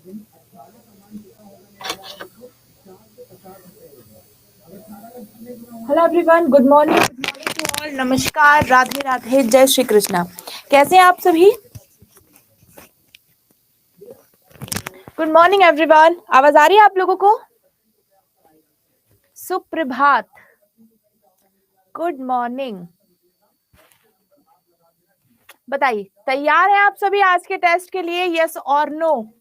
Hello everyone, good morning to all. नमस्कार, राधे राधे, जय श्री कृष्णा। कैसे हैं आप सभी? Good morning everyone. आवाज आ रही है आप लोगों को? सुप्रभात, गुड मॉर्निंग। बताइए, तैयार हैं आप सभी आज के टेस्ट के लिए? यस और नो?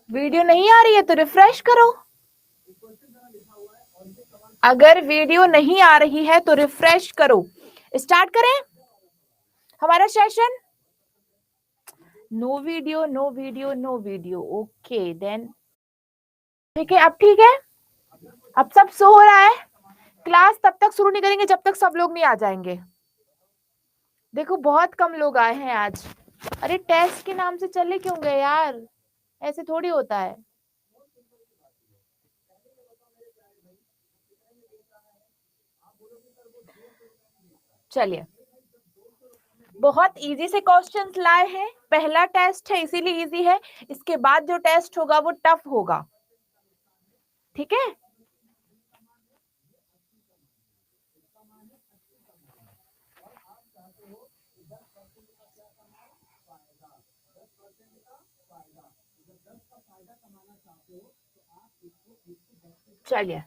वीडियो नहीं आ रही है तो रिफ्रेश करो। अगर वीडियो नहीं आ रही है तो रिफ्रेश करो। स्टार्ट करें हमारा session. No video, no video, no video. Okay then, ठीक है। अब ठीक है, अब सब सो हो रहा है। क्लास तब तक शुरू नहीं करेंगे जब तक सब लोग नहीं आ जाएंगे। देखो बहुत कम लोग आए हैं आज। अरे टेस्ट के नाम से चले क्यों गए यार? ऐसे थोड़ी होता है। चलिए, बहुत इजी से क्वेश्चंस लाए हैं। पहला टेस्ट है इसीलिए इजी है। इसके बाद जो टेस्ट होगा वो टफ होगा, ठीक है? चलिए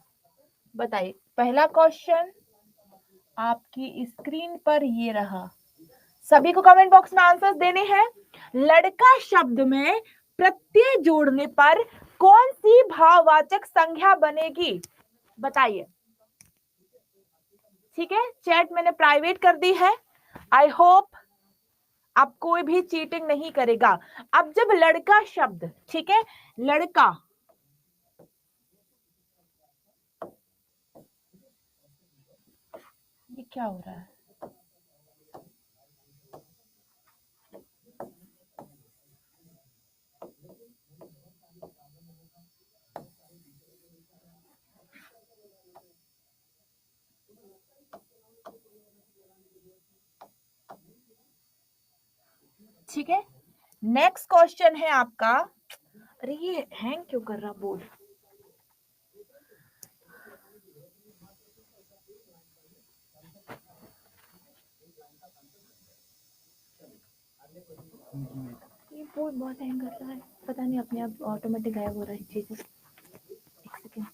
बताइए, पहला क्वेश्चन आपकी स्क्रीन पर ये रहा। सभी को कमेंट बॉक्स में आंसर्स देने हैं। लड़का शब्द में प्रत्यय जोड़ने पर कौन सी भाववाचक संज्ञा बनेगी? बताइए। ठीक है, चैट मैंने प्राइवेट कर दी है। आई होप अब कोई भी चीटिंग नहीं करेगा। अब जब लड़का शब्द, ठीक है, लड़का, ये क्या हो रहा है? ठीक है, नेक्स्ट क्वेश्चन है आपका। अरे ये हैंग क्यों कर रहा बोर्ड? ये बोर्ड बहुत हैंग कर रहा है, पता नहीं अपने आप ऑटोमेटिक गायब हो रहा है चीजें। एक सेकेंड।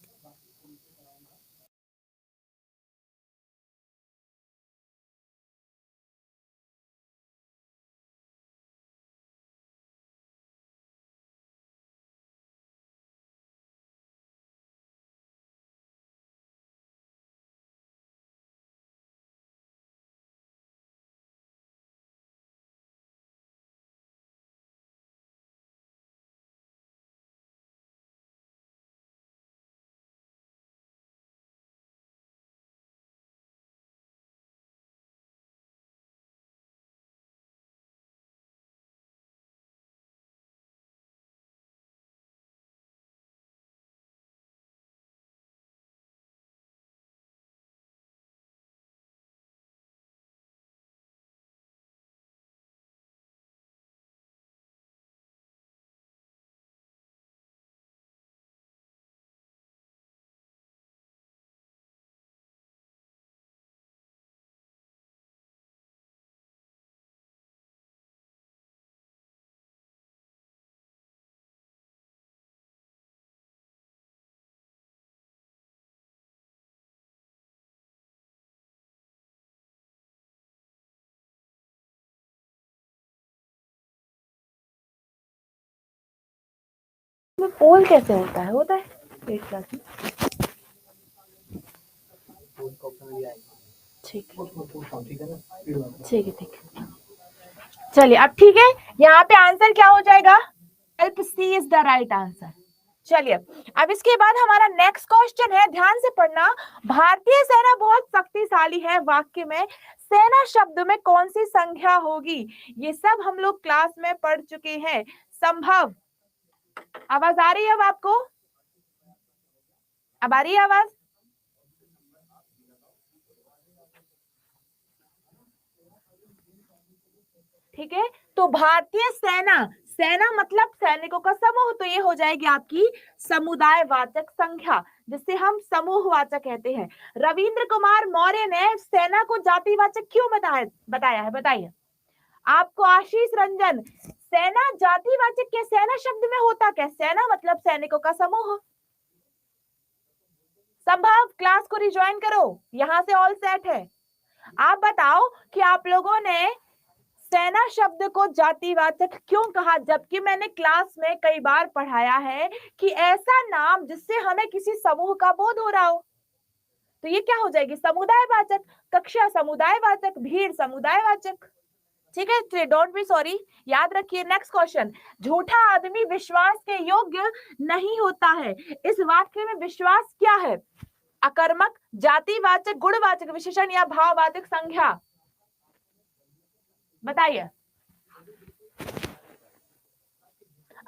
पोल कैसे होता है? होता है 8 क्लास में। ठीक है, ठीक है। चलिए अब ठीक है, यहाँ पे आंसर क्या हो जाएगा? Help C is the right answer. चलिए अब इसके बाद हमारा नेक्स्ट क्वेश्चन है, ध्यान से पढ़ना। भारतीय सेना बहुत शक्तिशाली है, वाक्य में सेना शब्द में कौन सी संख्या होगी? ये सब हम लोग क्लास में पढ़ चुके हैं। संभव, आवाज आ रही है अब आपको? अब आ रही है आवाज? ठीक है, तो भारतीय सेना, सेना मतलब सैनिकों का समूह, तो ये हो जाएगी आपकी समुदायवाचक संख्या, जिसे हम समूहवाचक कहते हैं। रविंद्र कुमार मौर्य ने सेना को जातिवाचक क्यों बताया है? बताइए आपको। आशीष रंजन, सेना जातिवाचक क्या? सेना शब्द में होता क्या? सेना मतलब सैनिकों का समूह। संभव, क्लास को रिज्वाइन करो, यहां से ऑल सेट है। आप बताओ कि आप लोगों ने सेना शब्द को जातिवाचक क्यों कहा, जबकि मैंने क्लास में कई बार पढ़ाया है कि ऐसा नाम जिससे हमें किसी समूह का बोध हो रहा हो, तो ये क्या हो जाएगी? समुदायवाचक। कक्षा समुदायवाचक, भीड़ समुदायवाचक। ठीक है, डोंट बी सॉरी, याद रखिए। नेक्स्ट क्वेश्चन, झूठा आदमी विश्वास के योग्य नहीं होता है, इस वाक्य में विश्वास क्या है? अकर्मक, जातिवाचक, गुणवाचक विशेषण या भाववाचक संज्ञा? बताइए।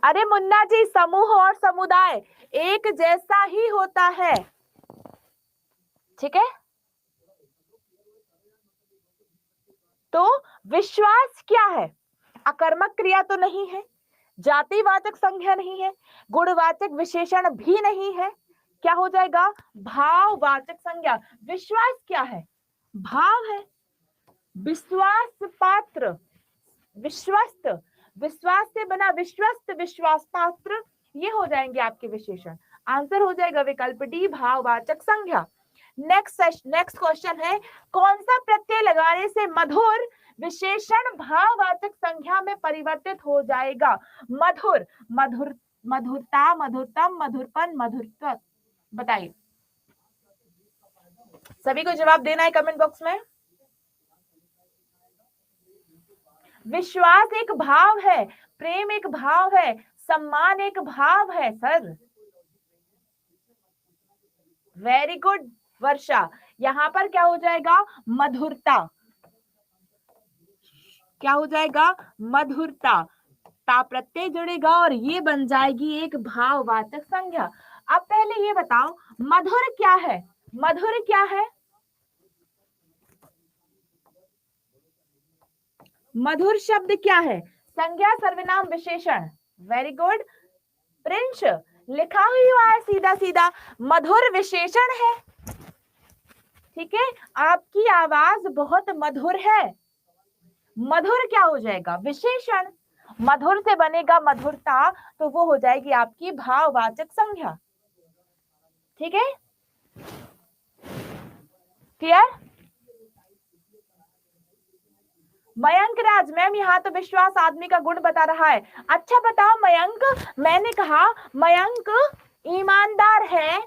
अरे मुन्ना जी, समूह और समुदाय एक जैसा ही होता है, ठीक है? तो विश्वास क्या है? अकर्मक क्रिया तो नहीं है, जातिवाचक संज्ञा नहीं है, गुणवाचक विशेषण भी नहीं है, क्या हो जाएगा? भाववाचक संज्ञा। विश्वास क्या है? भाव है। विश्वास पात्र, विश्वस्त, विश्वास से बना विश्वस्त, विश्वास पात्र, ये हो जाएंगे आपके विशेषण। आंसर हो जाएगा विकल्प डी, भाववाचक संज्ञा। नेक्स्ट क्वेश्चन है, कौन सा प्रत्यय लगाने से मधुर विशेषण भाववाचक संज्ञा में परिवर्तित हो जाएगा? मधुर, मधुर, मधुरता, मधुरतम, मधुरपन, मधुरत्व। बताइए, सभी को जवाब देना है कमेंट बॉक्स में। विश्वास एक भाव है, प्रेम एक भाव है, सम्मान एक भाव है सर। वेरी गुड वर्षा, यहां पर क्या हो जाएगा? मधुरता। क्या हो जाएगा? मधुरता। ता प्रत्यय जुड़ेगा और ये बन जाएगी एक भाववाचक संज्ञा। अब पहले ये बताओ, मधुर क्या है? मधुर क्या है? मधुर शब्द क्या है? संज्ञा, सर्वनाम, विशेषण। वेरी गुड प्रिंस, लिखा हुआ है सीधा सीधा, मधुर विशेषण है। ठीक है, आपकी आवाज बहुत मधुर है, मधुर क्या हो जाएगा? विशेषण। मधुर से बनेगा मधुरता, तो वो हो जाएगी आपकी भाववाचक संज्ञा। ठीक है, क्लियर? मयंक राज मैम, यहाँ तो विश्वास आदमी का गुण बता रहा है। अच्छा बताओ मयंक, मैंने कहा मयंक ईमानदार है,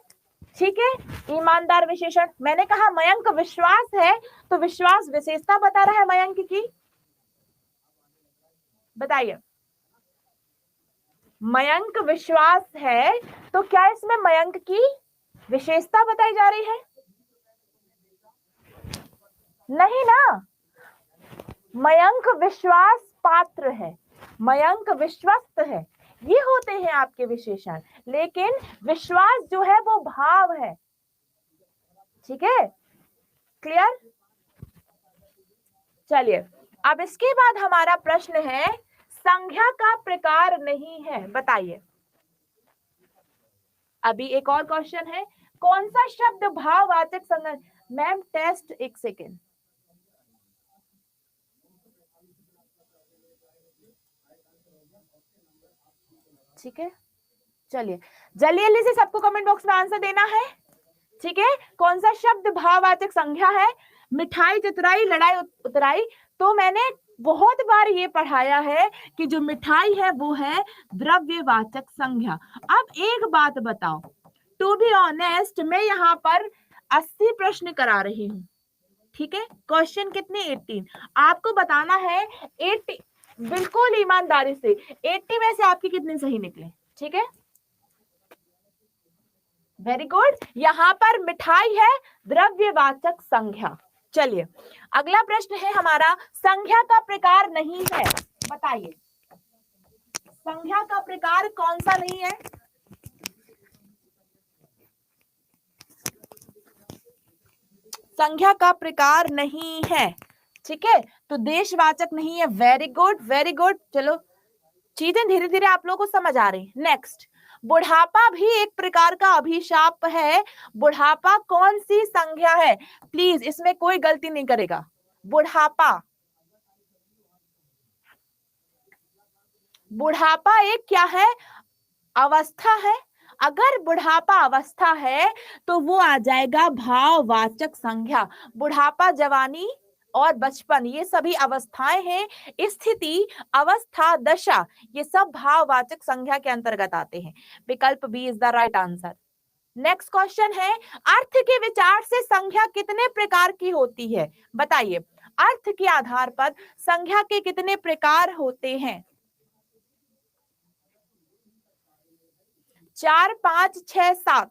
ठीक है, ईमानदार विशेषण। मैंने कहा मयंक विश्वास है, तो विश्वास विशेषता बता रहा है मयंक की। बताइए, मयंक विश्वास है, तो क्या इसमें मयंक की विशेषता बताई जा रही है? नहीं ना, मयंक विश्वास पात्र है, मयंक विश्वस्त है, ये होते हैं आपके विशेषण, लेकिन विश्वास जो है वो भाव है। ठीक है, क्लियर? चलिए अब इसके बाद हमारा प्रश्न है, संज्ञा का प्रकार नहीं है, बताइए। अभी एक और क्वेश्चन है, कौन सा शब्द भाववाचक संज्ञा? मैम टेस्ट, एक सेकेंड। ठीक है, चलिए जल्दी से सबको कमेंट बॉक्स में आंसर देना है। ठीक है, कौन सा शब्द भाववाचक संज्ञा है? मिठाई, चतुराई, लड़ाई, उतराई। तो मैंने बहुत बार ये पढ़ाया है कि जो मिठाई है वो है द्रव्यवाचक संज्ञा। अब एक बात बताओ, टू बी ऑनेस्ट, मैं यहाँ पर 80 प्रश्न करा रही हूं, ठीक है। क्वेश्चन कितने? 18। आपको बताना है 80, बिल्कुल ईमानदारी से 80 में से आपके कितने सही निकले, ठीक है। Very good. यहां पर मिठाई है द्रव्यवाचक संज्ञा। चलिए अगला प्रश्न है हमारा, संज्ञा का प्रकार नहीं है, बताइए संज्ञा का प्रकार कौन सा नहीं है? संज्ञा का प्रकार नहीं है, ठीक है, तो देशवाचक नहीं है। Very good very good. चलो चीजें धीरे धीरे आप लोगों को समझ आ रही। नेक्स्ट, बुढ़ापा भी एक प्रकार का अभिशाप है। बुढ़ापा कौन सी संज्ञा है? प्लीज इसमें कोई गलती नहीं करेगा। बुढ़ापा, बुढ़ापा एक क्या है? अवस्था है। अगर बुढ़ापा अवस्था है तो वो आ जाएगा भाववाचक संज्ञा। बुढ़ापा, जवानी और बचपन ये सभी अवस्थाएं हैं। स्थिति, अवस्था, दशा ये सब भाववाचक संज्ञा के अंतर्गत आते हैं। विकल्प B is the right answer. Next question है, अर्थ के विचार से संज्ञा कितने प्रकार की होती है? बताइए अर्थ के आधार पर संज्ञा के कितने प्रकार होते हैं? 4, 5, 6, 7।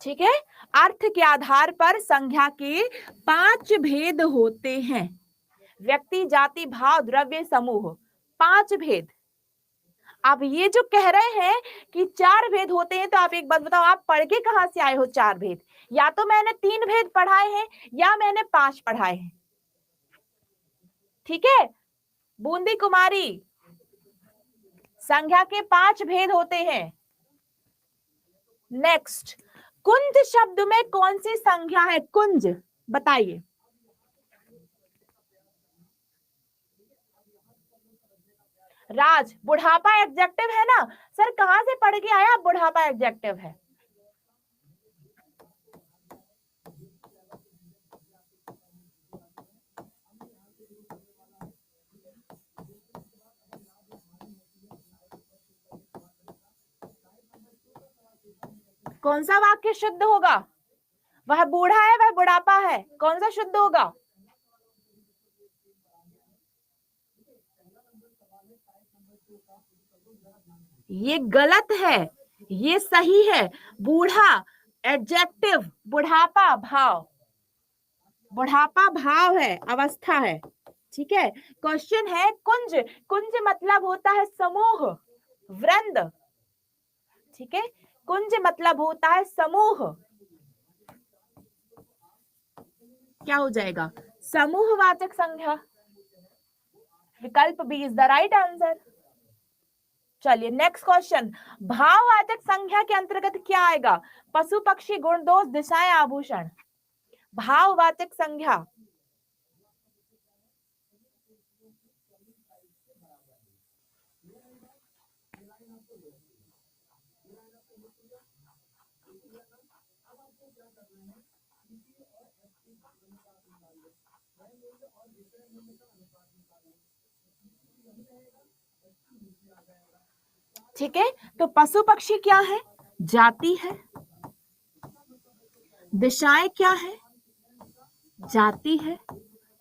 ठीक है, अर्थ के आधार पर संज्ञा के 5 भेद होते हैं। व्यक्ति, जाति, भाव, द्रव्य, समूह, 5 भेद। अब ये जो कह रहे हैं कि 4 भेद होते हैं, तो आप एक बात बताओ, आप पढ़ के कहां से आए हो 4 भेद? या तो मैंने 3 भेद पढ़ाए हैं या मैंने 5 पढ़ाए हैं, ठीक है। बूंदी कुमारी, संज्ञा के 5 भेद होते हैं। नेक्स्ट, कुंज शब्द में कौन सी संज्ञा है? कुंज, बताइए। राज, बुढ़ापा एडजेक्टिव है ना सर, कहां से पढ़ के आया? बुढ़ापा एडजेक्टिव है। कौन सा वाक्य शुद्ध होगा? वह बूढ़ा है, वह बुढ़ापा है, कौन सा शुद्ध होगा? ये गलत है, ये सही है। बूढ़ा एडजेक्टिव, बुढ़ापा भाव, बुढ़ापा भाव है, अवस्था है, ठीक है। क्वेश्चन है कुंज, कुंज मतलब होता है समूह, वृंद, ठीक है। कुंज मतलब होता है समूह, क्या हो जाएगा? समूहवाचक संज्ञा। विकल्प B is the right answer. चलिए नेक्स्ट क्वेश्चन, भाववाचक संज्ञा के अंतर्गत क्या आएगा? पशु, पक्षी, गुण, दोष, दिशाएं, आभूषण। भाववाचक संज्ञा, ठीक है। तो पशु पक्षी क्या है? जाति है। दिशाएं क्या है? जाति है।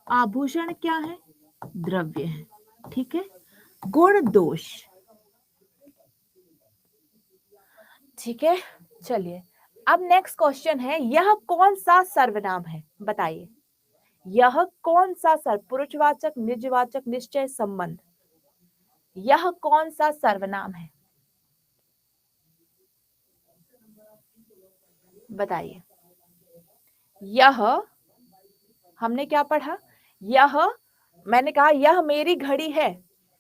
आभूषण क्या है? द्रव्य है, ठीक है। गुण, दोष, ठीक है। चलिए अब नेक्स्ट क्वेश्चन है, यह कौन सा सर्वनाम है? बताइए यह कौन सा पुरुषवाचक, निजवाचक, निश्चय, संबंध, यह कौन सा सर्वनाम है? बताइए। यह, हमने क्या पढ़ा? यह, मैंने कहा यह मेरी घड़ी है,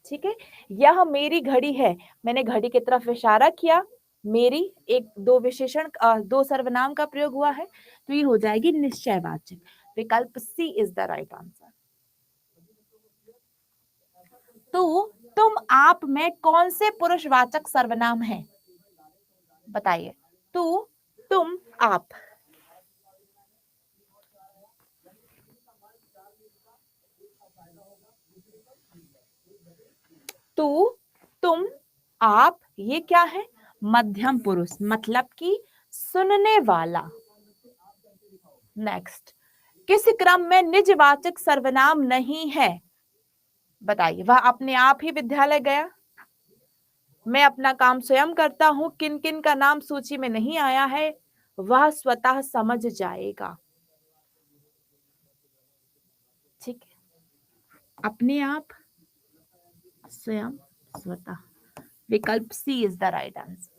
ठीक है। यह मेरी घड़ी है, मैंने घड़ी की तरफ इशारा किया, मेरी एक दो विशेषण, दो सर्वनाम का प्रयोग हुआ है, तो ये हो जाएगी निश्चयवाचक। विकल्प सी इज द राइट आंसर। तो तुम, आप में कौन से पुरुषवाचक सर्वनाम है? बताइए। तू, तुम, आप। तू, तुम, आप ये क्या है? मध्यम पुरुष मतलब कि सुनने वाला। नेक्स्ट, किस क्रम में निजवाचक सर्वनाम नहीं है? बताइए। वह अपने आप ही विद्यालय गया, मैं अपना काम स्वयं करता हूं, किन किन का नाम सूची में नहीं आया है, वह स्वतः समझ जाएगा। ठीक है, अपने आप, स्वयं, स्वतः। विकल्प सी इज द राइट आंसर।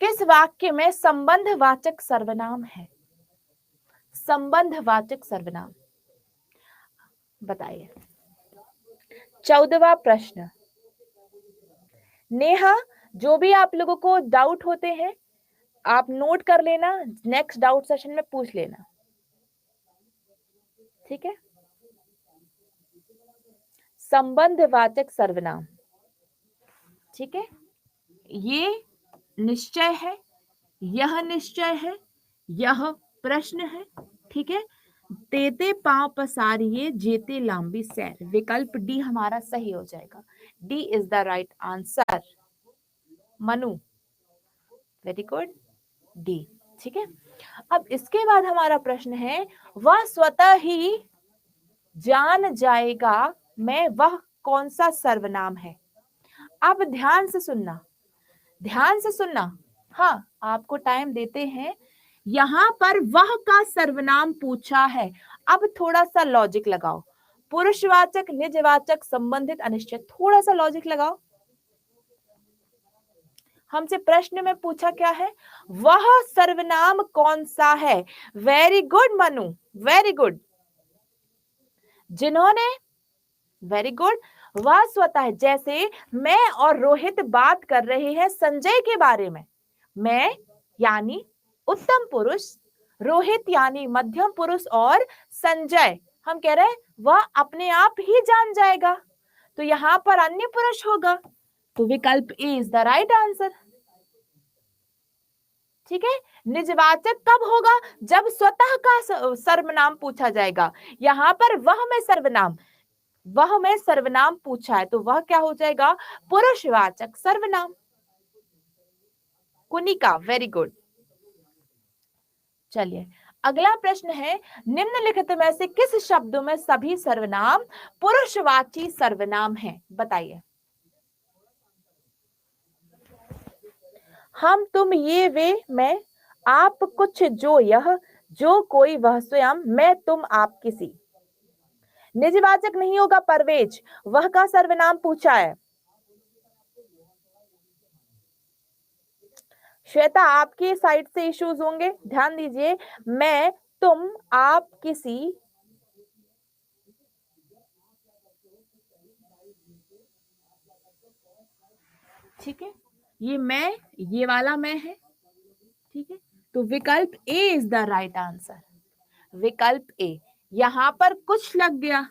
किस वाक्य में संबंधवाचक सर्वनाम है? संबंधवाचक सर्वनाम बताइए। 14वां प्रश्न। नेहा, जो भी आप लोगों को डाउट होते हैं आप नोट कर लेना, नेक्स्ट डाउट सेशन में पूछ लेना, ठीक है। संबंधवाचक सर्वनाम, ठीक है, ये निश्चय है, यह निश्चय है, यह प्रश्न है, ठीक है। तेते पांव पसारिए जेते लांबी सैर, विकल्प डी हमारा सही हो जाएगा। D is the right answer. Manu, very good, D, ठीक है। अब इसके बाद हमारा प्रश्न है, वह स्वतः ही जान जाएगा मैं वह कौन सा सर्वनाम है। अब ध्यान से सुनना, ध्यान से सुनना। हाँ, आपको टाइम देते हैं। यहां पर वह का सर्वनाम पूछा है, अब थोड़ा सा लॉजिक लगाओ। पुरुषवाचक, निजवाचक, संबंधित, अनिश्चित, थोड़ा सा लॉजिक लगाओ। हमसे प्रश्न में पूछा क्या है? वह सर्वनाम कौन सा है। Very good Manu, very good. जिन्होंने, वेरी गुड, वह स्वतः है। जैसे मैं और रोहित बात कर रहे हैं संजय के बारे में, मैं यानी उत्तम पुरुष, रोहित यानी मध्यम पुरुष, और संजय हम कह रहे हैं वह अपने आप ही जान जाएगा, तो यहां पर अन्य पुरुष होगा, तो विकल्प ए इज द राइट आंसर, ठीक है। निजवाचक कब होगा? जब स्वतः का सर्वनाम पूछा जाएगा। यहां पर वह में सर्वनाम, वह में सर्वनाम पूछा है, तो वह क्या हो जाएगा? पुरुषवाचक सर्वनाम। Kunika, very good. चलिए, अगला प्रश्न है, निम्नलिखित में से किस शब्दों में सभी सर्वनाम पुरुषवाची सर्वनाम है? बताइए। हम, तुम, ये, वे, मैं, आप, कुछ, जो, यह, जो, कोई, वह, स्वयं, मैं, तुम, आप, किसी। निजवाचक नहीं होगा परवेज, वह का सर्वनाम पूछा है। श्वेता, आपकी साइड से इश्यूज होंगे, ध्यान दीजिए। मैं, तुम, आप, किसी, ठीक है। ये मैं, ये वाला मैं है, ठीक है। तो विकल्प ए इज द राइट आंसर, विकल्प ए। यहां पर कुछ लग गया,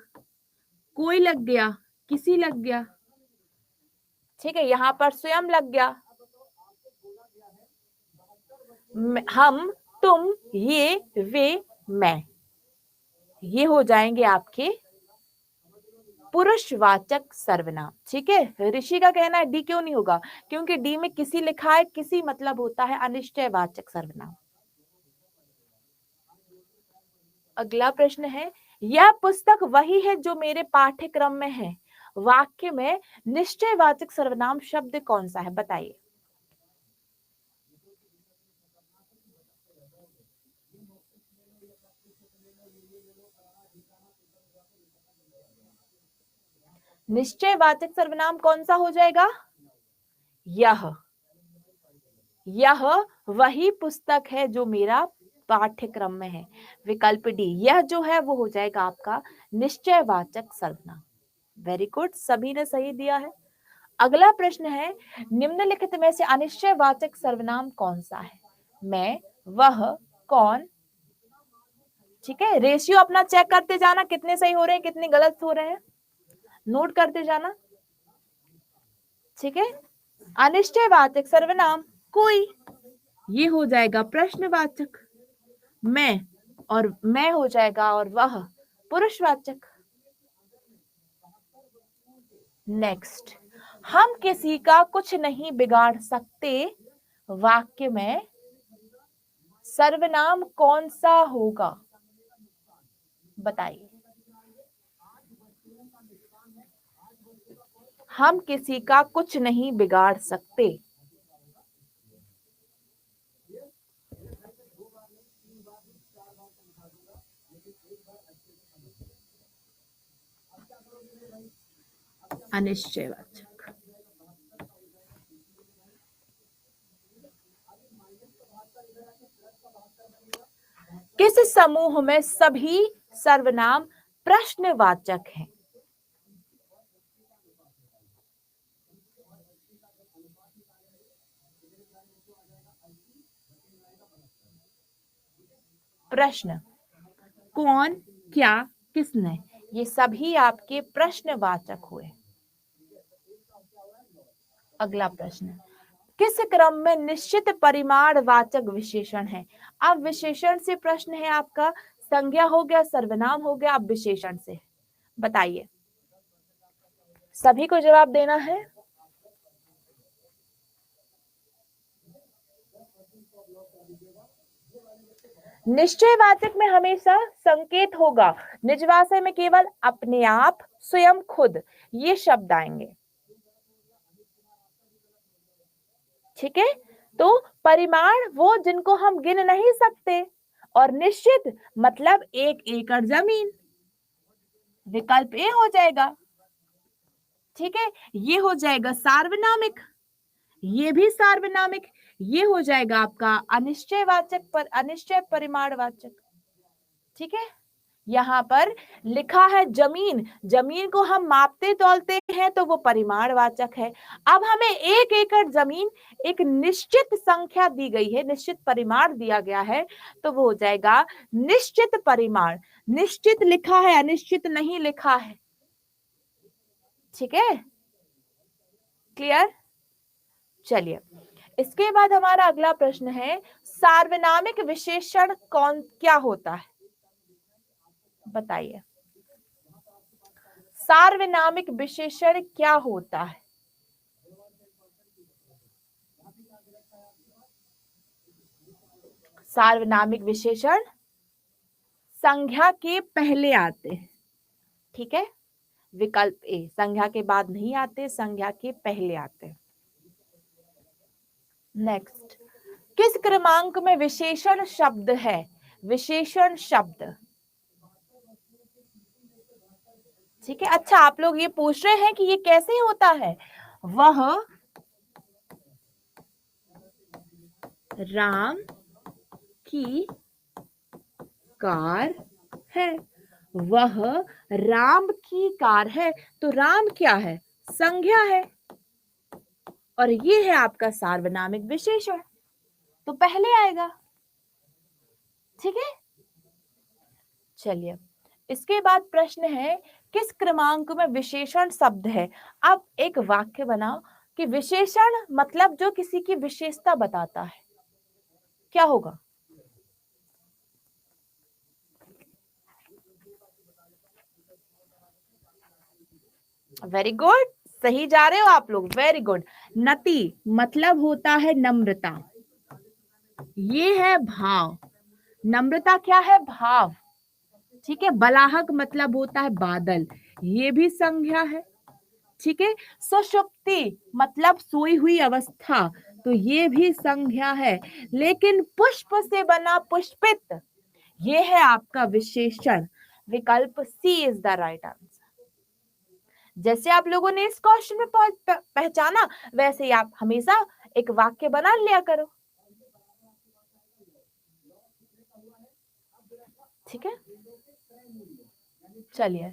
कोई लग गया, किसी लग गया, ठीक है। यहां पर स्वयं लग गया, हम, तुम, ये, वे, मैं, ये हो जाएंगे आपके पुरुषवाचक सर्वनाम, ठीक है। ऋषि का कहना है डी क्यों नहीं होगा, क्योंकि डी में किसी लिखा है, किसी मतलब होता है अनिश्चयवाचक सर्वनाम। अगला प्रश्न है, यह पुस्तक वही है जो मेरे पाठ्यक्रम में है, वाक्य में निश्चयवाचक सर्वनाम शब्द कौन सा है? बताइए। निश्चयवाचक सर्वनाम कौन सा हो जाएगा? यह, यह वही पुस्तक है जो मेरा पाठ्यक्रम में है, विकल्प डी। यह जो है वो हो जाएगा आपका निश्चयवाचक सर्वनाम। वेरी गुड, सभी ने सही दिया है। अगला प्रश्न है, निम्नलिखित में से अनिश्चयवाचक सर्वनाम कौन सा है? मैं, वह, कौन, ठीक है। रेशियो अपना चेक करते जाना, कितने सही हो रहे हैं, कितने गलत हो रहे हैं, नोट करते जाना, ठीक है। अनिश्चयवाचक सर्वनाम कोई, ये हो जाएगा प्रश्नवाचक, मैं, और मैं हो जाएगा और वह पुरुषवाचक। नेक्स्ट, हम किसी का कुछ नहीं बिगाड़ सकते वाक्य में सर्वनाम कौन सा होगा? बताइए। हम किसी का कुछ नहीं बिगाड़ सकते। अनिश्चयवाचक। किस समूह में सभी सर्वनाम प्रश्नवाचक हैं? प्रश्न, कौन, क्या, किसने, ये सभी आपके प्रश्नवाचक हुए। अगला प्रश्न, किस क्रम में निश्चित परिमाणवाचक विशेषण है? अब विशेषण से प्रश्न है आपका, संज्ञा हो गया, सर्वनाम हो गया, अब विशेषण से बताइए। सभी को जवाब देना है। निश्चयवाचक में हमेशा संकेत होगा, निजवाचक में केवल अपने आप, स्वयं, खुद, ये शब्द आएंगे। ठीक है, तो परिमाण वो जिनको हम गिन नहीं सकते, और निश्चित मतलब 1 एकड़ जमीन, विकल्प ए हो जाएगा। ठीक है, ये हो जाएगा सार्वनामिक, ये भी सार्वनामिक, ये हो जाएगा आपका अनिश्चयवाचक पर अनिश्चय परिमाणवाचक। ठीक है, यहाँ पर लिखा है जमीन, जमीन को हम मापते तौलते हैं तो वो परिमाणवाचक है। अब हमें 1 एकड़ जमीन एक निश्चित संख्या दी गई है, निश्चित परिमाण दिया गया है, तो वो हो जाएगा निश्चित परिमाण। निश्चित लिखा है, अनिश्चित नहीं लिखा है। ठीक है, क्लियर? चलिए, इसके बाद हमारा अगला प्रश्न है, सार्वनामिक विशेषण कौन क्या होता है? बताइए, सार्वनामिक विशेषण क्या होता है? सार्वनामिक विशेषण संज्ञा के पहले आते हैं। ठीक है, विकल्प ए, संज्ञा के बाद नहीं आते, संज्ञा के पहले आते हैं। नेक्स्ट, किस क्रमांक में विशेषण शब्द है? विशेषण शब्द। ठीक है, अच्छा आप लोग ये पूछ रहे हैं कि ये कैसे होता है? वह राम की कार है, वह राम की कार है, तो राम क्या है? संज्ञा है, और ये है आपका सार्वनामिक विशेषण, तो पहले आएगा। ठीक है, चलिए, इसके बाद प्रश्न है, किस क्रमांक में विशेषण शब्द है? अब एक वाक्य बनाओ कि विशेषण मतलब जो किसी की विशेषता बताता है, क्या होगा? वेरी गुड, सही जा रहे हो आप लोग, वेरी गुड। नति मतलब होता है नम्रता, ये है भाव, नम्रता क्या है? भाव। ठीक है, बलाहक मतलब होता है बादल, ये भी संज्ञा है। ठीक है, सुषुप्ति मतलब सोई हुई अवस्था, तो ये भी संज्ञा है। लेकिन पुष्प से बना पुष्पित, ये है आपका विशेषण, विकल्प सी इज द राइट आंसर। जैसे आप लोगों ने इस क्वेश्चन में पहचाना, वैसे ही आप हमेशा एक वाक्य बना लिया करो। ठीक है, चलिए,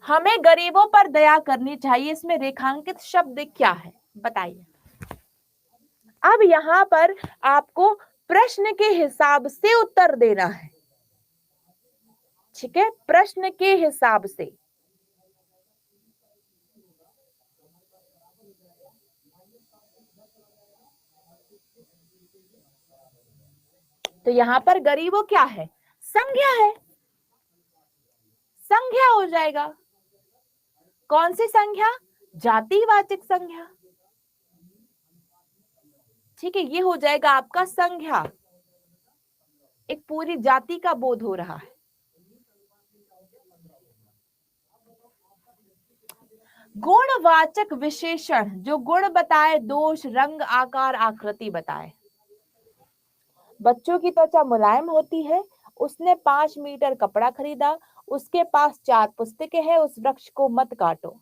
हमें गरीबों पर दया करनी चाहिए, इसमें रेखांकित शब्द क्या है? बताइए। अब यहां पर आपको प्रश्न के हिसाब से उत्तर देना है। ठीक है, प्रश्न के हिसाब से। तो यहां पर गरीबों क्या है? संज्ञा है, संज्ञा हो जाएगा। कौन सी संज्ञा? जातिवाचक संज्ञा। ठीक है, ये हो जाएगा आपका संज्ञा। एक पूरी जाति का बोध हो रहा है। गुणवाचक विशेषण, जो गुण बताए, दोष, रंग, आकार, आकृति बताए। बच्चों की त्वचा मुलायम होती है, उसने 5 मीटर कपड़ा खरीदा, उसके पास 4 पुस्तकें हैं, उस वृक्ष को मत काटो।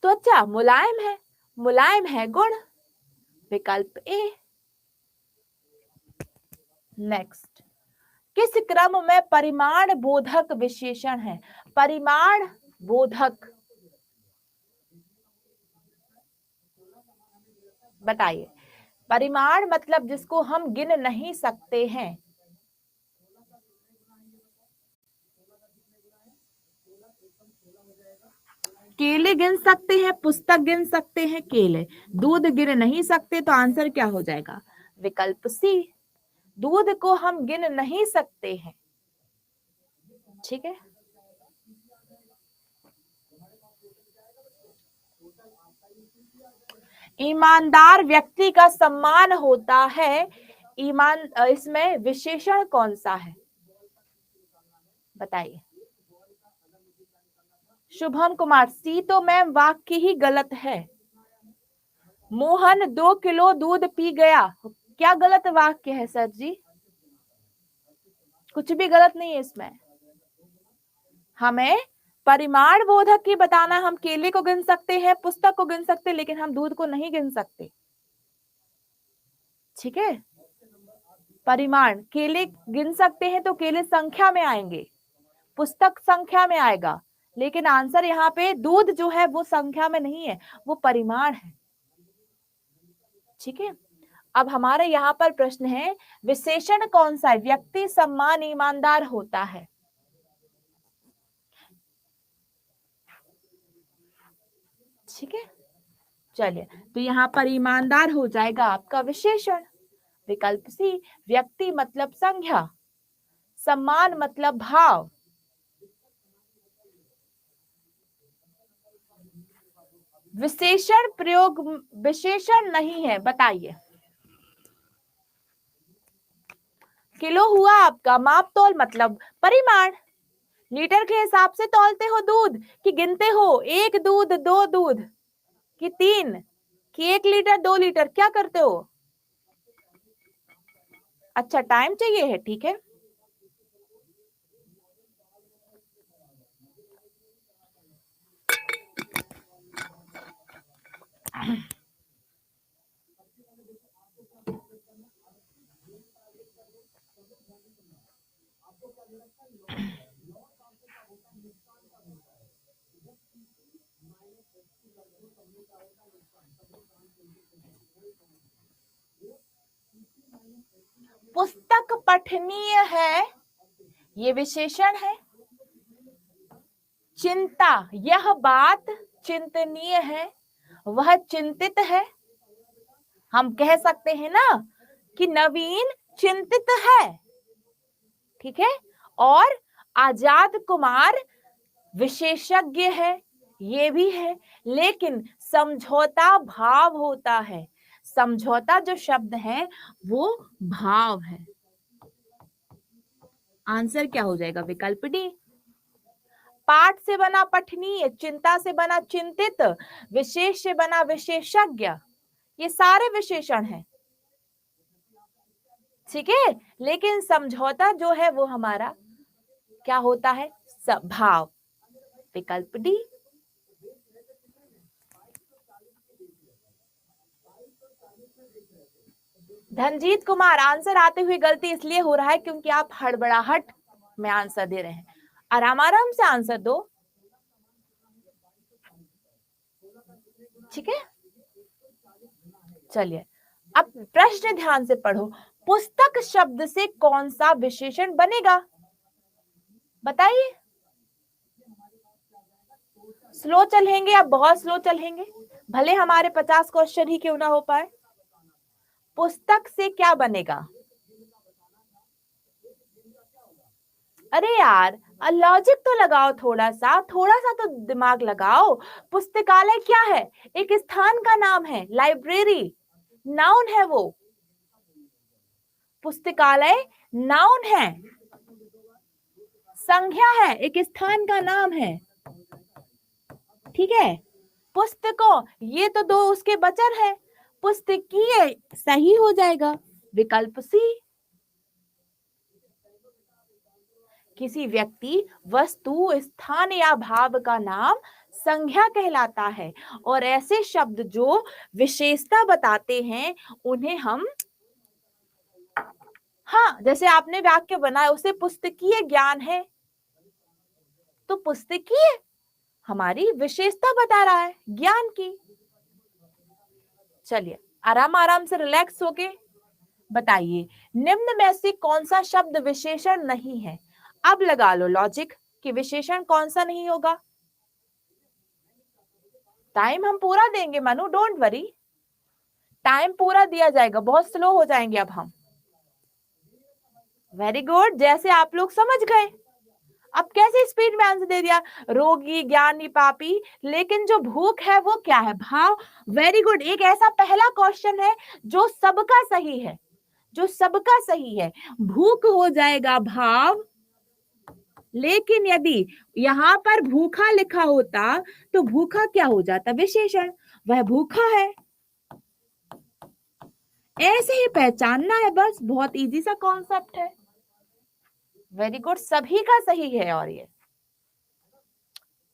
त्वचा मुलायम है गुण, विकल्प ए। नेक्स्ट, किस क्रम में परिमाण बोधक विशेषण है? परिमाण बोधक बताइए। परिमाण मतलब जिसको हम गिन नहीं सकते हैं। केले गिन सकते हैं, पुस्तक गिन सकते हैं, केले। दूध गिन नहीं सकते, तो आंसर क्या हो जाएगा? विकल्प सी। दूध को हम गिन नहीं सकते हैं। ठीक है, ईमानदार व्यक्ति का सम्मान होता है, इसमें विशेषण कौन सा है? बताइए। शुभम कुमार, सी तो मैम वाक्य ही गलत है। मोहन 2 किलो दूध पी गया, क्या गलत वाक्य है सर जी? कुछ भी गलत नहीं है इसमें। हमें परिमाण बोधक की बताना, हम केले को गिन सकते हैं, पुस्तक को गिन सकते हैं, लेकिन हम दूध को नहीं गिन सकते। ठीक है, परिमाण, केले गिन सकते हैं तो केले संख्या में आएंगे, पुस्तक संख्या में आएगा, लेकिन आंसर यहाँ पे दूध जो है वो संख्या में नहीं है, वो परिमाण है। ठीक है, अब हमारे यहाँ पर प्रश्न है, विशेषण कौन सा है? व्यक्ति सम्मान ईमानदार होता है। ठीक है, चलिए, तो यहाँ पर ईमानदार हो जाएगा आपका विशेषण। विकल्प सी, व्यक्ति मतलब संज्ञा, सम्मान मतलब भाव। विशेषण प्रयोग विशेषण नहीं है, बताइए। किलो हुआ आपका, माप तोल मतलब परिमाण। लीटर के हिसाब से तौलते हो दूध कि गिनते हो? 1 दूध, 2 दूध कि 3 कि 1 लीटर, 2 लीटर, क्या करते हो? अच्छा, टाइम चाहिए है, ठीक है। पुस्तक पठनीय है, ये विशेषण है। चिंता, यह बात चिंतनीय है, वह चिंतित है। हम कह सकते हैं ना कि नवीन चिंतित है। ठीक है, और आजाद कुमार विशेषज्ञ है, ये भी है, लेकिन समझौता भाव होता है। समझौता जो शब्द है वो भाव है। आंसर क्या हो जाएगा? विकल्प डी। पाठ से बना पठनीय, चिंता से बना चिंतित, विशेष से बना विशेषज्ञ, ये सारे विशेषण हैं। ठीक है, लेकिन समझौता जो है वो हमारा क्या होता है? भाव। विकल्प डी। धनजीत कुमार, आंसर आते हुए गलती इसलिए हो रहा है क्योंकि आप हड़बड़ाहट में आंसर दे रहे हैं। आराम आराम से आंसर दो। ठीक है, चलिए, अब प्रश्न ध्यान से पढ़ो। पुस्तक शब्द से कौन सा विशेषण बनेगा? बताइए। स्लो चलेंगे या बहुत स्लो चलेंगे? भले हमारे 50 क्वेश्चन ही क्यों ना हो पाए। पुस्तक से क्या बनेगा? अरे यार, लॉजिक तो लगाओ, थोड़ा सा तो दिमाग लगाओ। पुस्तकालय क्या है? एक स्थान का नाम है। लाइब्रेरी नाउन है वो। पुस्तकालय नाउन है, संज्ञा है, एक स्थान का नाम है। ठीक है, पुस्तकों, ये तो दो उसके वचन है। पुस्तकीय सही हो जाएगा, विकल्प सी। किसी व्यक्ति, वस्तु, स्थान या भाव का नाम संज्ञा कहलाता है, और ऐसे शब्द जो विशेषता बताते हैं उन्हें हम, हाँ, जैसे आपने वाक्य बनाया उसे पुस्तकीय ज्ञान है, तो पुस्तकीय हमारी विशेषता बता रहा है ज्ञान की। चलिए आराम आराम से रिलैक्स होके बताइए, निम्न में से कौन सा शब्द विशेषण नहीं है? अब लगा लो लॉजिक कि विशेषण कौन सा नहीं होगा। टाइम हम पूरा देंगे मनु, डोंट वरी, टाइम पूरा दिया जाएगा। बहुत स्लो हो जाएंगे अब हम। वेरी गुड, जैसे आप लोग समझ गए। अब कैसे स्पीड में आंसर दे दिया, रोगी, ज्ञानी, पापी। लेकिन जो भूख है वो क्या है? भाव। वेरी गुड, एक ऐसा पहला क्वेश्चन है जो सबका सही है, जो सबका सही है। भूख हो जाएगा भाव, लेकिन यदि यहां पर भूखा लिखा होता तो भूखा क्या हो जाता? विशेषण। वह भूखा है। ऐसे ही पहचानना है बस, बहुत इजी सा कॉन्सेप्ट है। वेरी गुड, सभी का सही है। और ये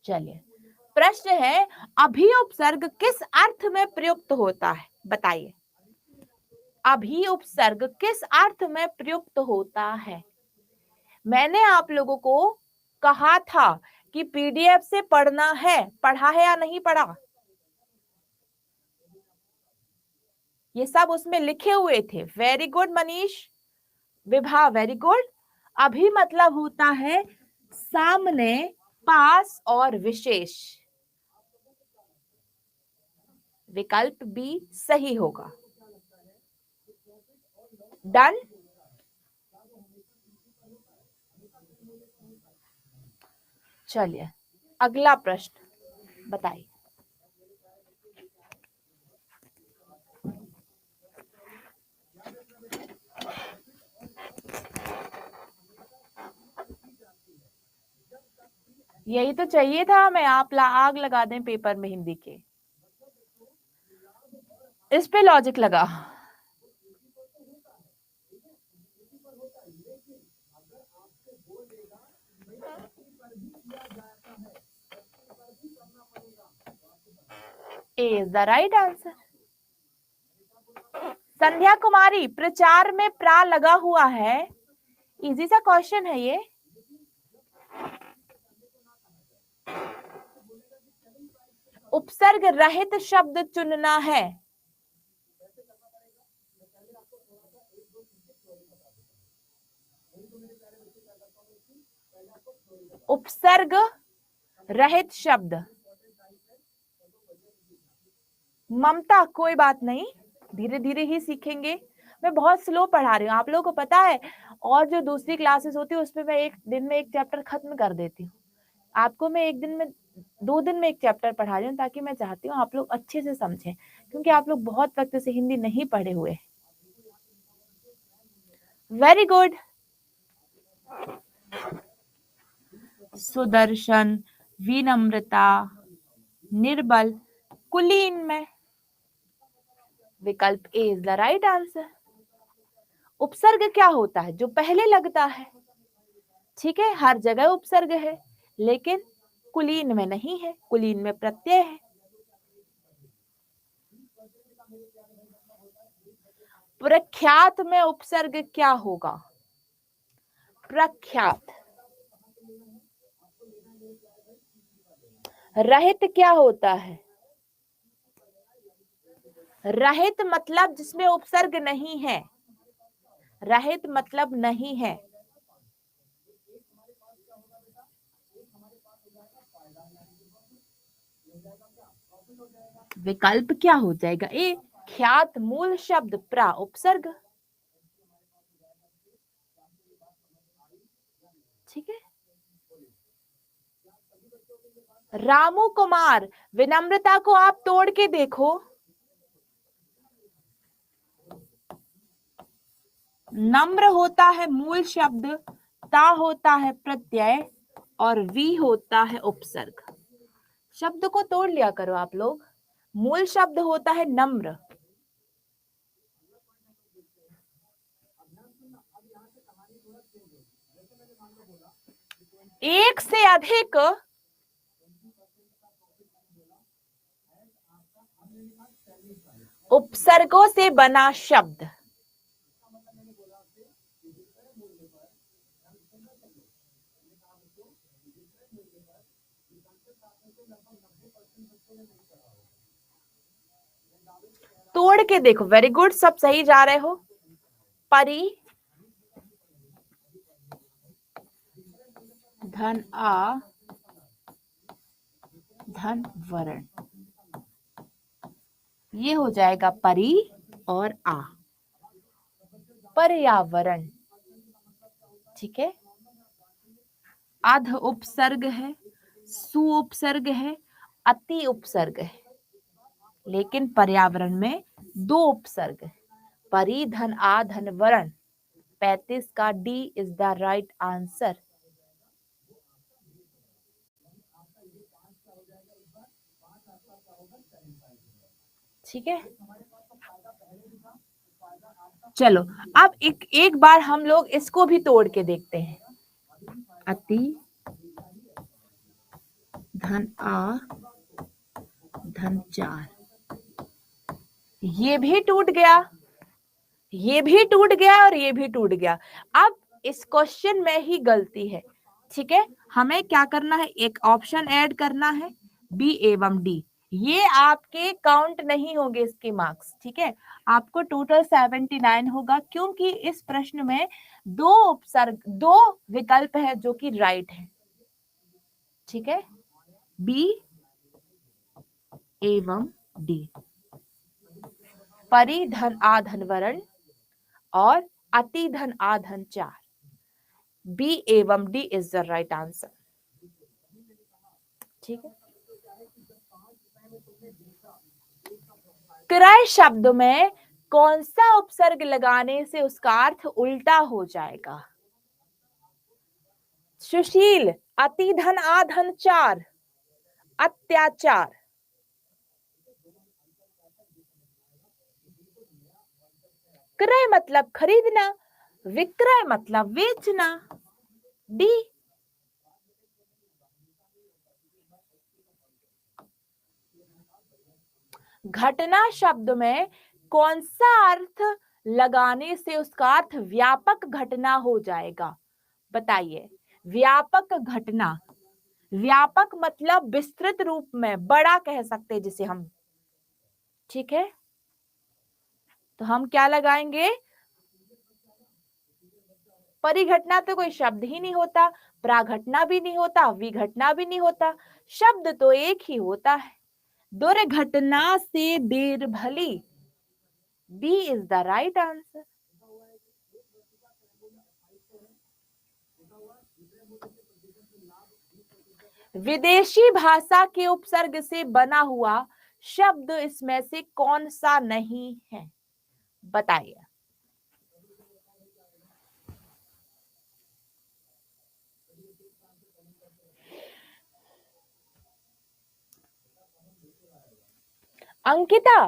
चलिए, प्रश्न है, अभी उपसर्ग किस अर्थ में प्रयुक्त होता है? बताइए, अभी उपसर्ग किस अर्थ में प्रयुक्त होता है? मैंने आप लोगों को कहा था कि पीडीएफ से पढ़ना है, पढ़ा है या नहीं पढ़ा? ये सब उसमें लिखे हुए थे। Very good Manish, Vibha, very good. अभी मतलब होता है सामने, पास और विशेष। विकल्प बी सही होगा। डन। चलिए अगला प्रश्न बताइए। यही तो चाहिए था हमें, आप आग लगा दें पेपर में हिंदी के। इस पे लॉजिक लगा। ए इज द राइट आंसर। संध्या कुमारी, प्रचार में प्रा लगा हुआ है। इजी सा क्वेश्चन है ये। उपसर्ग रहित शब्द चुनना है। उपसर्ग रहित शब्द। ममता, कोई बात नहीं, धीरे धीरे ही सीखेंगे। मैं बहुत स्लो पढ़ा रही हूँ, आप लोगों को पता है। और जो दूसरी क्लासेस होती है उसमें मैं एक दिन में एक चैप्टर खत्म कर देती हूँ। आपको मैं एक दिन में, 2 दिन में एक चैप्टर पढ़ा रही हूँ, ताकि मैं चाहती हूँ आप लोग अच्छे से समझें, क्योंकि आप लोग बहुत वक्त से हिंदी नहीं पढ़े हुए। Very good. सुदर्शन, विनम्रता, निर्बल, कुलीन में। विकल्प ए इज द राइट आंसर। उपसर्ग क्या होता है? जो पहले लगता है। ठीक है, हर जगह उपसर्ग है, लेकिन कुलीन में नहीं है, कुलीन में प्रत्यय है। प्रख्यात में उपसर्ग क्या होगा? प्रख्यात। रहित क्या होता है? रहित मतलब जिसमें उपसर्ग नहीं है। रहित मतलब नहीं है। विकल्प क्या हो जाएगा? ए ख्यात, मूल शब्द, प्रा उपसर्ग। ठीक है। रामू कुमार, विनम्रता को आप तोड़ के देखो। नम्र होता है मूल शब्द, ता होता है प्रत्यय और वी होता है उपसर्ग। शब्द को तोड़ लिया करो आप लोग। मूल शब्द होता है नम्र, एक से अधिक उपसर्गों से बना शब्द। तोड़ के देखो। वेरी गुड, सब सही जा रहे हो। परी धन आ धन वरण, ये हो जाएगा परी और आ। पर्यावरण, ठीक है। अध उपसर्ग है, सु उपसर्ग है, अति उपसर्ग है, लेकिन पर्यावरण में दो उपसर्ग है। परी धन आ धन वरण, 35 का D is the right answer. ठीक है, चलो अब एक बार हम लोग इसको भी तोड़ के देखते हैं। अति धन आ धन 4, ये भी टूट गया, ये भी टूट गया और ये भी टूट गया। अब इस क्वेश्चन में ही गलती है। ठीक है, हमें क्या करना है, एक ऑप्शन ऐड करना है, बी एवं डी। ये आपके काउंट नहीं होंगे इसके मार्क्स। ठीक है, आपको टोटल 79 होगा, क्योंकि इस प्रश्न में दो उपसर्ग, दो विकल्प है जो कि राइट है। ठीक है, बी एवं डी, परि धन आ धन वरण और अति धन आ धन 4, बी एवं D is the right answer. ठीक है, क्रय शब्द में कौन सा उपसर्ग लगाने से उसका अर्थ उल्टा हो जाएगा? सुशील, अति धन आ धन 4, अत्याचार। क्रय मतलब खरीदना, विक्रय मतलब बेचना, डी। घटना शब्द में कौन सा अर्थ लगाने से उसका अर्थ व्यापक घटना हो जाएगा? बताइए। व्यापक घटना, व्यापक मतलब विस्तृत रूप में, बड़ा कह सकते हैं जिसे हम। ठीक है, तो हम क्या लगाएंगे? परिघटना तो कोई शब्द ही नहीं होता, प्राघटना भी नहीं होता, विघटना भी नहीं होता, शब्द तो एक ही होता है। दुर्घटना से देर भली, D is the right answer. विदेशी भाषा के उपसर्ग से बना हुआ शब्द इसमें से कौन सा नहीं है? बताइए। अंकिता,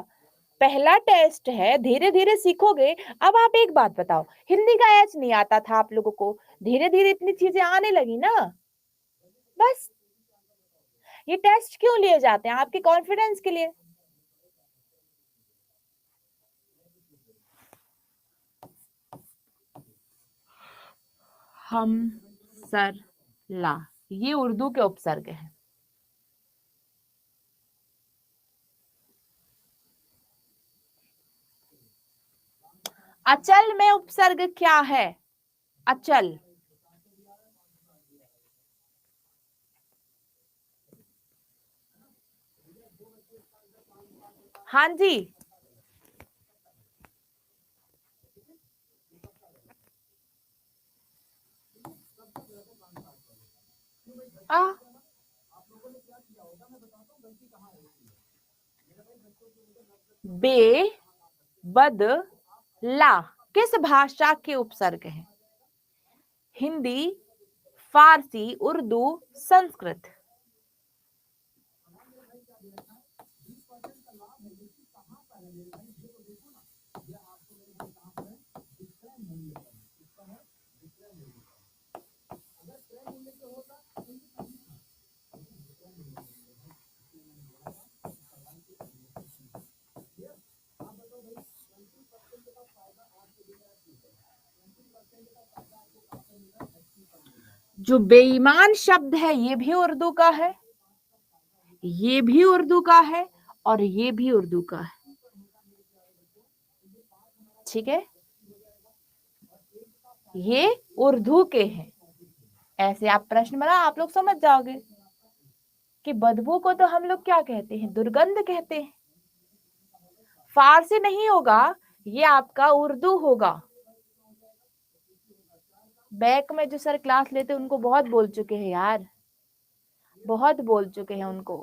पहला टेस्ट है, धीरे धीरे सीखोगे। अब आप एक बात बताओ, हिंदी का एच नहीं आता था आप लोगों को, धीरे धीरे इतनी चीजें आने लगी ना। बस ये टेस्ट क्यों लिए जाते हैं? आपके कॉन्फिडेंस के लिए। हम सर ला, ये उर्दू के उपसर्ग है। अचल में उपसर्ग क्या है? अचल, हाँ जी। आ बे बद ला किस भाषा के उपसर्ग हैं? हिंदी, फारसी, उर्दू, संस्कृत। जो बेईमान शब्द है ये भी उर्दू का है, ये भी उर्दू का है, और ये भी उर्दू का है। ठीक है, ये उर्दू के हैं। ऐसे आप प्रश्न बना, आप लोग समझ जाओगे कि बदबू को तो हम लोग क्या कहते हैं? दुर्गंध कहते हैं। फारसी नहीं होगा, ये आपका उर्दू होगा। बैक में जो सर क्लास लेते हैं उनको बहुत बोल चुके हैं यार, बहुत बोल चुके हैं उनको,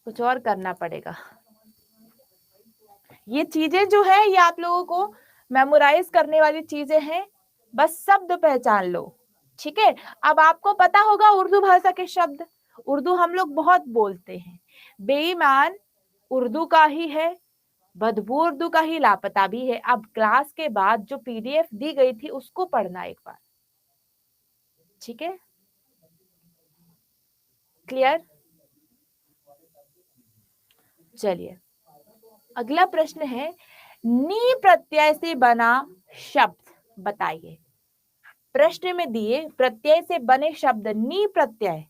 कुछ और करना पड़ेगा। ये चीजें जो है ये आप लोगों को मेमोराइज करने वाली चीजें हैं, बस शब्द पहचान लो। ठीक है, अब आपको पता होगा उर्दू भाषा के शब्द, उर्दू हम लोग बहुत बोलते हैं। बेईमान उर्दू का ही है, बदबू उर्दू का ही, लापता भी है। अब क्लास के बाद जो पीडीएफ दी गई थी उसको पढ़ना एक बार। ठीक है, क्लियर? चलिए अगला प्रश्न है, नी प्रत्यय से बना शब्द बताइए। प्रश्न में दिए प्रत्यय से बने शब्द, नी प्रत्यय।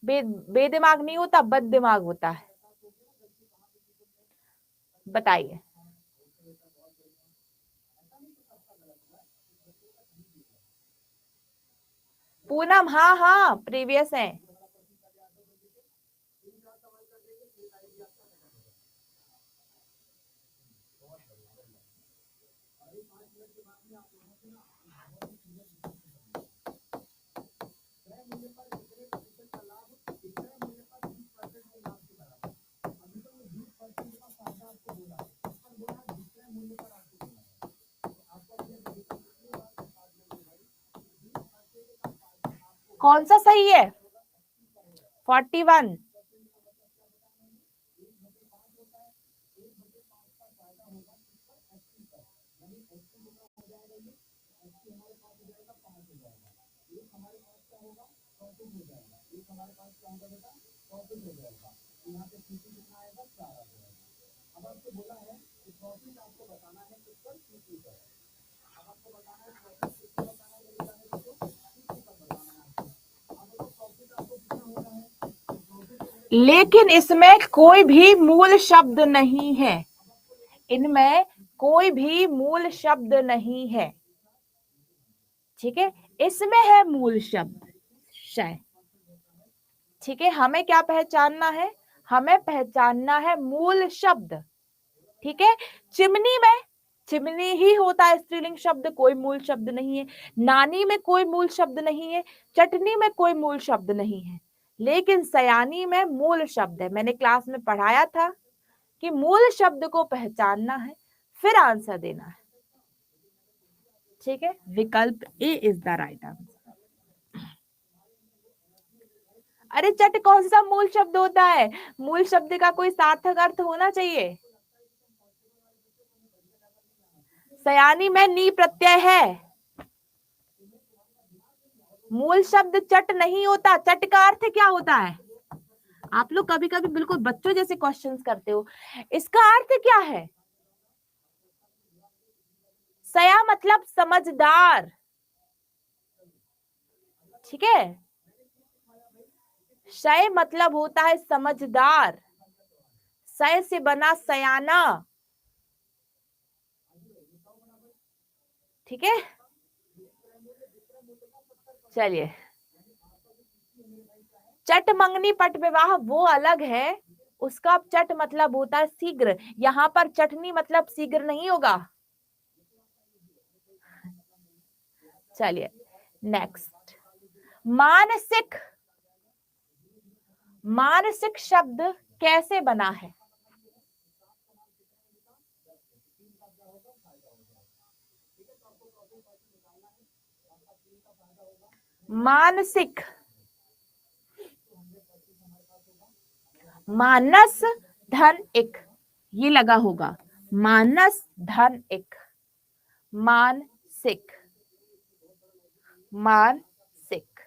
बेदिमाग नहीं होता, बद दिमाग होता है। बताइए। पूनम, हाँ हाँ प्रीवियस है। कौन सा सही है? 41। लेकिन इसमें कोई भी मूल शब्द नहीं है, इनमें कोई भी मूल शब्द नहीं है। ठीक है, इसमें है मूल शब्द शय। ठीक है, हमें क्या पहचानना है? हमें पहचानना है मूल शब्द। ठीक है, चिमनी में चिमनी ही होता है स्त्रीलिंग शब्द, कोई मूल शब्द नहीं है। नानी में कोई मूल शब्द नहीं है, चटनी में कोई मूल शब्द नहीं है, लेकिन सयानी में मूल शब्द है। मैंने क्लास में पढ़ाया था कि मूल शब्द को पहचानना है, फिर आंसर देना है। ठीक है, विकल्प ए इज द राइट आंसर। अरे चट कौन सा मूल शब्द होता है? मूल शब्द का कोई सार्थक अर्थ होना चाहिए। सयानी में नी प्रत्यय है, मूल शब्द चट नहीं होता। चट का अर्थ क्या होता है? आप लोग कभी कभी बिल्कुल बच्चों जैसे क्वेश्चंस करते हो, इसका अर्थ क्या है? सया मतलब समझदार। ठीक है, शय मतलब होता है समझदार, सय से बना सयाना। ठीक है, चलिए चट मंगनी पट विवाह वो अलग है, उसका चट मतलब होता है शीघ्र। यहाँ पर चटनी मतलब शीघ्र नहीं होगा। चलिए नेक्स्ट, मानसिक, मानसिक शब्द कैसे बना है? मानसिक, मानस धन एक, ये लगा होगा, मानस धन एक, मानसिक, मानसिक।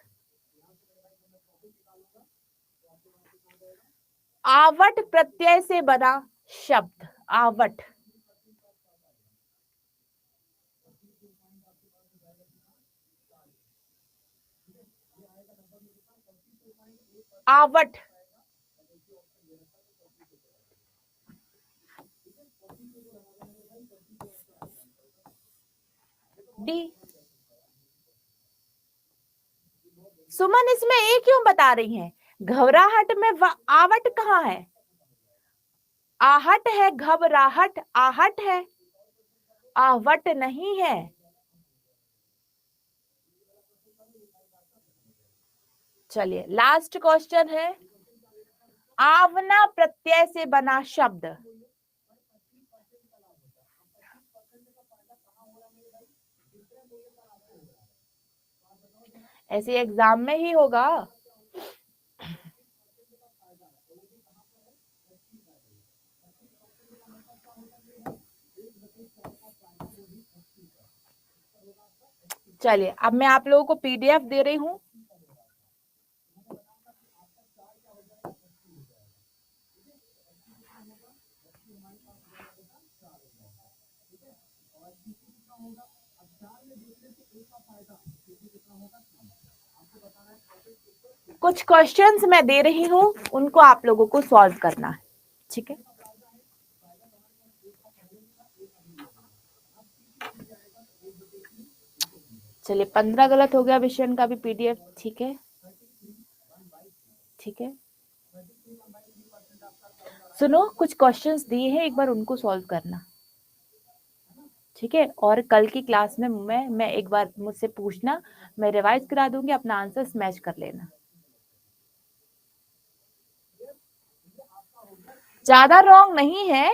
आवट प्रत्यय से बना शब्द, आवट, आवट, डी। सुमन इसमें ए क्यों बता रही हैं? घबराहट में आवट कहाँ है? आहट है, घबराहट आहट है, आवट नहीं है। चलिए लास्ट क्वेश्चन है, आवना प्रत्यय से बना शब्द, ऐसे एग्जाम में ही होगा। चलिए अब मैं आप लोगों को पीडीएफ दे रही हूं, कुछ क्वेश्चंस मैं दे रही हूं, उनको आप लोगों को सॉल्व करना है, ठीक है? चलिए 15 गलत हो गया, विषय का भी पीडीएफ, ठीक है, ठीक है। सुनो कुछ क्वेश्चंस दिए हैं, एक बार उनको सॉल्व करना, ठीक है? और कल की क्लास में मैं एक बार मुझसे पूछना, मैं रिवाइज करा दूंगी, अपना आंसर मैच कर लेना। ज्यादा रॉन्ग नहीं है,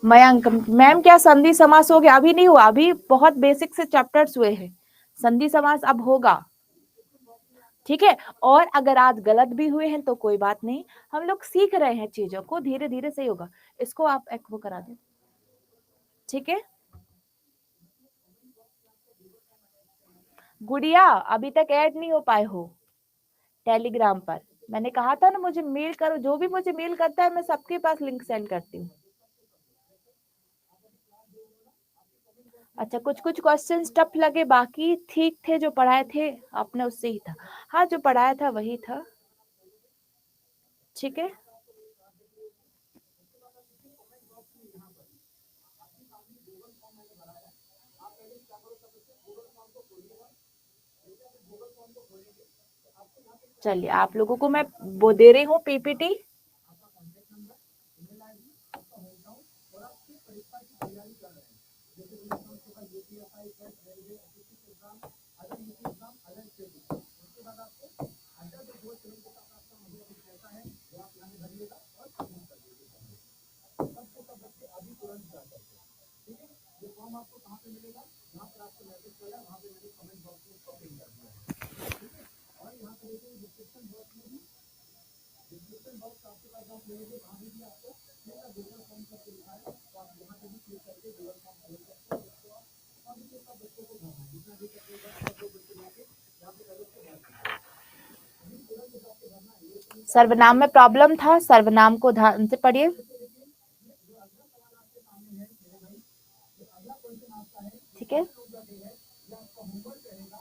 मयंक मैम क्या संधि समास हो गया? अभी नहीं हुआ, अभी बहुत बेसिक से चैप्टर्स हुए हैं, संधि समास अब होगा, ठीक है? और अगर आज गलत भी हुए हैं तो कोई बात नहीं, हम लोग सीख रहे हैं चीजों को, धीरे धीरे सही होगा। इसको आप एक्वो करा दें, ठीक है? गुड़िया अभी तक ऐड नहीं हो पाए हो टेलीग्राम पर, मैंने कहा था ना मुझे मेल करो, जो भी मुझे मेल करता है मैं सबके पास लिंक सेंड करती हूँ। अच्छा कुछ कुछ क्वेश्चन टफ लगे, बाकी ठीक थे, जो पढ़ाए थे आपने उससे ही था, हाँ जो पढ़ाया था वही था, ठीक है? चलिए आप लोगों को मैं वो दे रही हूँ पीपीटी, सर्वनाम में प्रॉब्लम था, सर्वनाम को ध्यान से पढ़िए। ठीक है,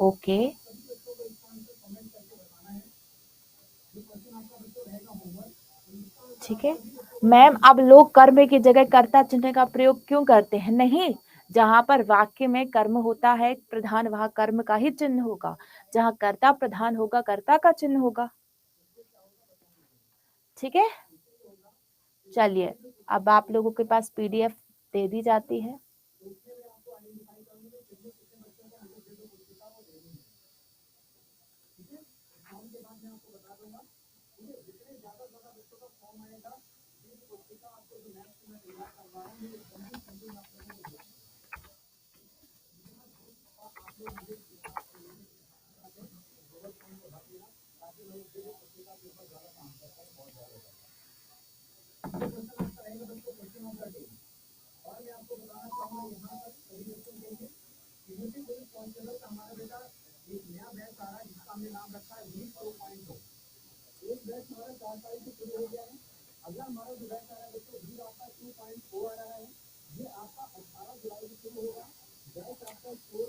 ओके। ठीक है मैम, अब लोग कर्म की जगह कर्ता चिन्ह का प्रयोग क्यों करते हैं? नहीं, जहां पर वाक्य में कर्म होता है प्रधान, वहां कर्म का ही चिन्ह होगा। जहां कर्ता प्रधान होगा, कर्ता का चिन्ह होगा। ठीक है, चलिए अब आप लोगों के पास पीडीएफ दे दी जाती है।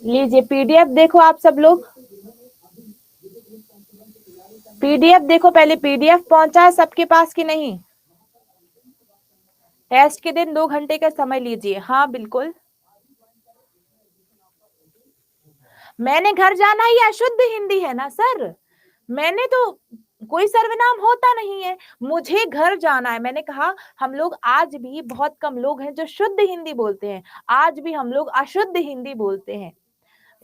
लीजिए पीडीएफ देखो आप सब लोग, पीडीएफ देखो पहले, पीडीएफ पहुंचा है सबके पास कि नहीं? टेस्ट के दिन 2 घंटे का समय लीजिए। हाँ बिल्कुल। मैंने घर जाना ही अशुद्ध हिंदी है ना सर, मैंने तो कोई सर्वनाम होता नहीं है, मुझे घर जाना है। मैंने कहा हम लोग आज भी बहुत कम लोग हैं जो शुद्ध हिंदी बोलते हैं, आज भी हम लोग अशुद्ध हिंदी बोलते हैं।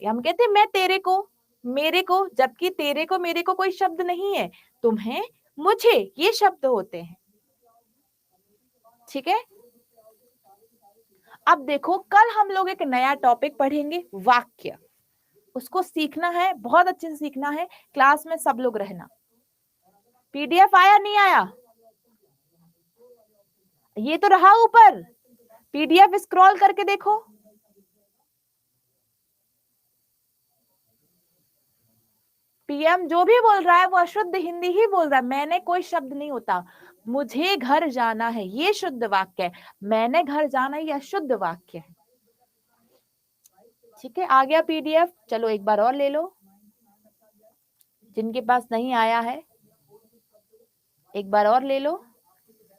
हम कहते हैं मैं तेरे को, मेरे को, जबकि तेरे को मेरे को कोई शब्द नहीं है, तुम्हें मुझे ये शब्द होते हैं। ठीक है, अब देखो कल हम लोग एक नया टॉपिक पढ़ेंगे, वाक्य। उसको सीखना है, बहुत अच्छे से सीखना है, क्लास में सब लोग रहना। पीडीएफ आया नहीं आया? ये तो रहा ऊपर, पीडीएफ स्क्रॉल करके देखो। पीएम जो भी बोल रहा है वो अशुद्ध हिंदी ही बोल रहा है, मैंने कोई शब्द नहीं होता। मुझे घर जाना है ये शुद्ध वाक्य है, मैंने घर जाना है ये अशुद्ध वाक्य है। ठीक है, आ गया पीडीएफ? चलो एक बार और ले लो, जिनके पास नहीं आया है एक बार और ले लो।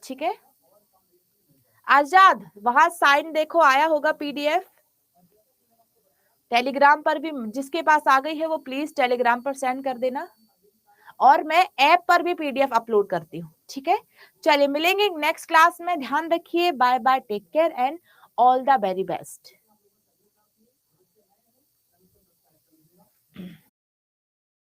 ठीक है, आजाद वहां साइन देखो आया होगा पीडीएफ। टेलीग्राम पर भी जिसके पास आ गई है वो प्लीज टेलीग्राम पर सेंड कर देना, और मैं ऐप पर भी पीडीएफ अपलोड करती हूँ। ठीक है, चलिए मिलेंगे नेक्स्ट क्लास में, ध्यान रखिए, bye bye, take care and all the very best.